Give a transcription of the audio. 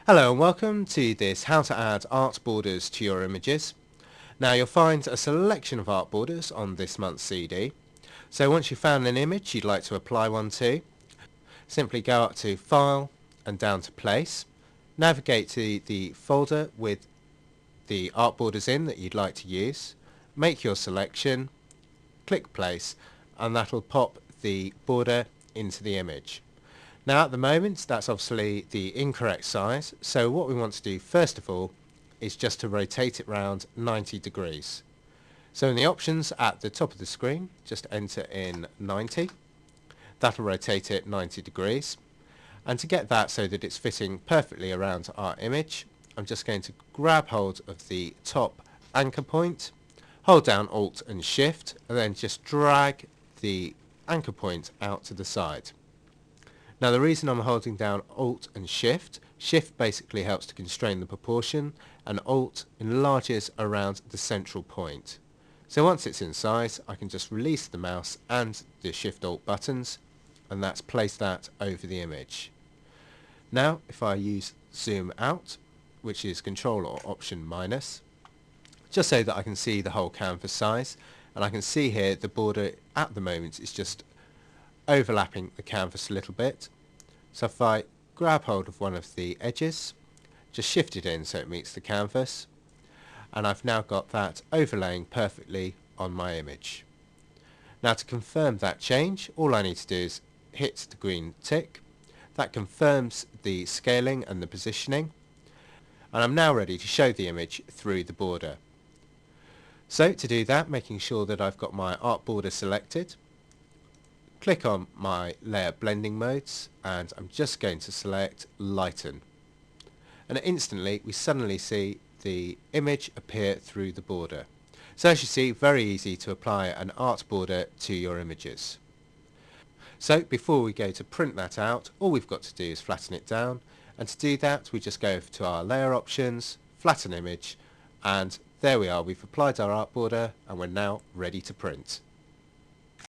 Hello and welcome to this how to add art borders to your images. Now you'll find a selection of art borders on this month's CD. So once you've found an image you'd like to apply one to, simply go up to File and down to Place. Navigate to the folder with the art borders in that you'd like to use. Make your selection, click Place, and that'll pop the border into the image. Now at the moment that's obviously the incorrect size, so what we want to do first of all is just to rotate it round 90 degrees. So in the options at the top of the screen, just enter in 90. That'll rotate it 90 degrees. And to get that so that it's fitting perfectly around our image, I'm just going to grab hold of the top anchor point, hold down Alt and Shift, and then just drag the anchor point out to the side. Now the reason I'm holding down Alt and Shift basically helps to constrain the proportion, and Alt enlarges around the central point. So once it's in size I can just release the mouse and the Shift Alt buttons, and that's placed that over the image. Now if I use Zoom Out, which is Control or Option minus, just so that I can see the whole canvas size, and I can see here the border at the moment is just overlapping the canvas a little bit. So if I grab hold of one of the edges, just shift it in so it meets the canvas, and I've now got that overlaying perfectly on my image. Now to confirm that change, all I need to do is hit the green tick. That confirms the scaling and the positioning, and I'm now ready to show the image through the border. So to do that, making sure that I've got my art border selected, click on my layer blending modes, and I'm just going to select lighten, and instantly we suddenly see the image appear through the border. So as you see, very easy to apply an art border to your images. So before we go to print that out, all we've got to do is flatten it down, and to do that we just go over to our layer options, flatten image, and there we are, we've applied our art border and we're now ready to print.